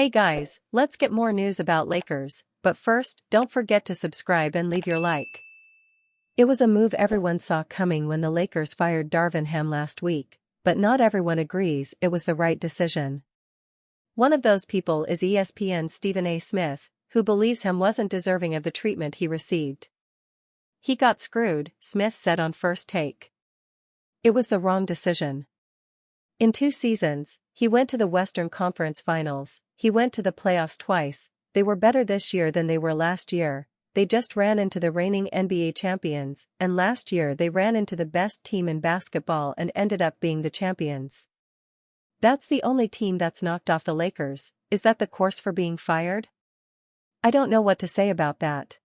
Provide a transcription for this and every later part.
Hey guys, let's get more news about Lakers, but first, don't forget to subscribe and leave your like. It was a move everyone saw coming when the Lakers fired Darvin Ham last week, but not everyone agrees it was the right decision. One of those people is ESPN's Stephen A. Smith, who believes Ham wasn't deserving of the treatment he received. He got screwed, Smith said on First Take. It was the wrong decision. In 2 seasons, he went to the Western Conference Finals, he went to the playoffs twice, they were better this year than they were last year, they just ran into the reigning NBA champions, and last year they ran into the best team in basketball and ended up being the champions. That's the only team that's knocked off the Lakers. Is that the course for being fired? I don't know what to say about that.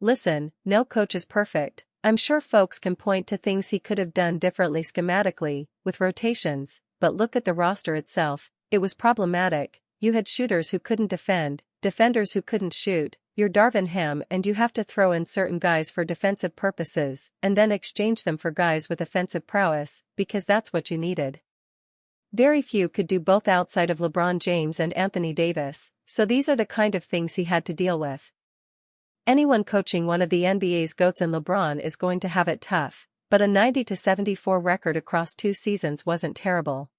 Listen, no coach is perfect. I'm sure folks can point to things he could have done differently schematically, with rotations, but look at the roster itself, it was problematic. You had shooters who couldn't defend, defenders who couldn't shoot, you're Darvin Ham and you have to throw in certain guys for defensive purposes, and then exchange them for guys with offensive prowess, because that's what you needed. Very few could do both outside of LeBron James and Anthony Davis, so these are the kind of things he had to deal with. Anyone coaching one of the NBA's GOATs and LeBron is going to have it tough, but a 90-74 record across 2 seasons wasn't terrible.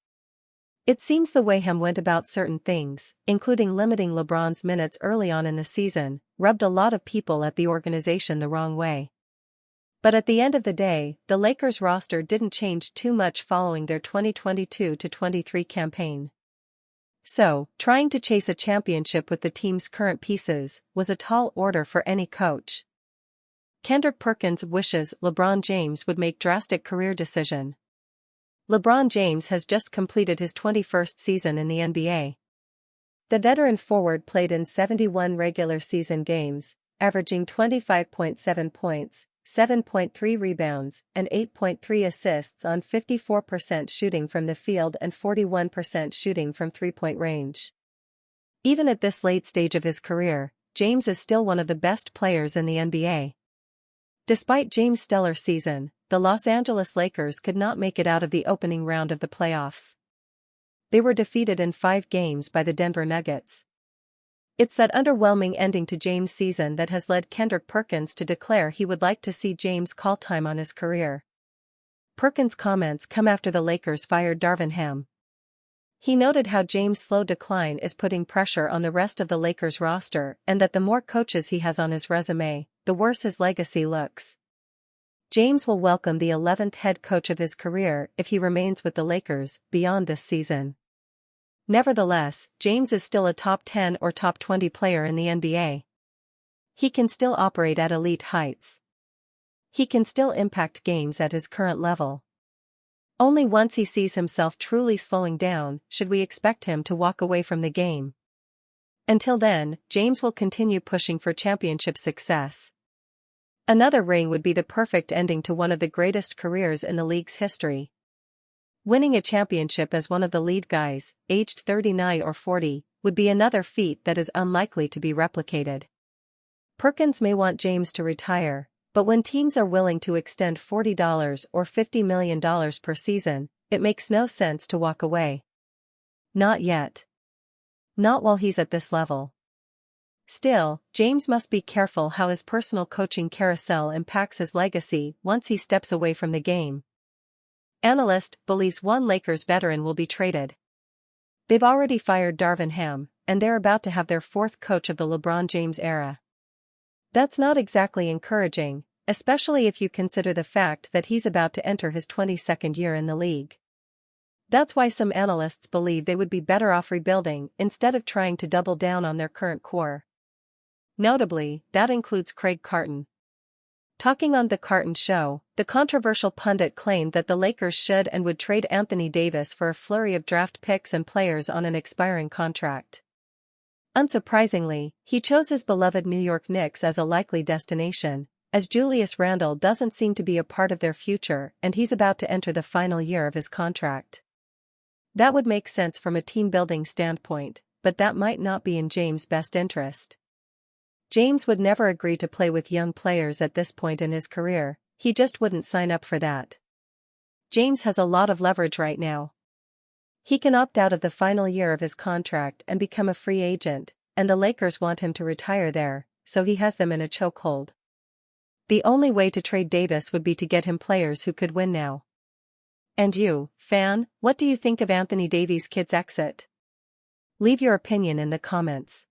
It seems the way Ham went about certain things, including limiting LeBron's minutes early on in the season, rubbed a lot of people at the organization the wrong way. But at the end of the day, the Lakers roster didn't change too much following their 2022-23 campaign. So, trying to chase a championship with the team's current pieces was a tall order for any coach. Kendrick Perkins wishes LeBron James would make drastic career decision. LeBron James has just completed his 21st season in the NBA. The veteran forward played in 71 regular season games, averaging 25.7 points, 7.3 rebounds, and 8.3 assists on 54% shooting from the field and 41% shooting from three-point range. Even at this late stage of his career, James is still one of the best players in the NBA. Despite James' stellar season, the Los Angeles Lakers could not make it out of the opening round of the playoffs. They were defeated in 5 games by the Denver Nuggets. It's that underwhelming ending to James' season that has led Kendrick Perkins to declare he would like to see James call time on his career. Perkins' comments come after the Lakers fired Darvin Ham. He noted how James' slow decline is putting pressure on the rest of the Lakers roster and that the more coaches he has on his resume, the worse his legacy looks. James will welcome the 11th head coach of his career if he remains with the Lakers beyond this season. Nevertheless, James is still a top 10 or top 20 player in the NBA. He can still operate at elite heights. He can still impact games at his current level. Only once he sees himself truly slowing down should we expect him to walk away from the game. Until then, James will continue pushing for championship success. Another ring would be the perfect ending to one of the greatest careers in the league's history. Winning a championship as one of the lead guys, aged 39 or 40, would be another feat that is unlikely to be replicated. Perkins may want James to retire, but when teams are willing to extend $40 or $50 million per season, it makes no sense to walk away. Not yet. Not while he's at this level. Still, James must be careful how his personal coaching carousel impacts his legacy once he steps away from the game. Analyst believes one Lakers veteran will be traded. They've already fired Darvin Ham, and they're about to have their 4th coach of the LeBron James era. That's not exactly encouraging, especially if you consider the fact that he's about to enter his 22nd year in the league. That's why some analysts believe they would be better off rebuilding instead of trying to double down on their current core. Notably, that includes Craig Carton. Talking on The Carton Show, the controversial pundit claimed that the Lakers should and would trade Anthony Davis for a flurry of draft picks and players on an expiring contract. Unsurprisingly, he chose his beloved New York Knicks as a likely destination, as Julius Randle doesn't seem to be a part of their future and he's about to enter the final year of his contract. That would make sense from a team-building standpoint, but that might not be in James' best interest. James would never agree to play with young players at this point in his career, he just wouldn't sign up for that. James has a lot of leverage right now. He can opt out of the final year of his contract and become a free agent, and the Lakers want him to retire there, so he has them in a chokehold. The only way to trade Davis would be to get him players who could win now. And you, fan, what do you think of Anthony Davies' kid's exit? Leave your opinion in the comments.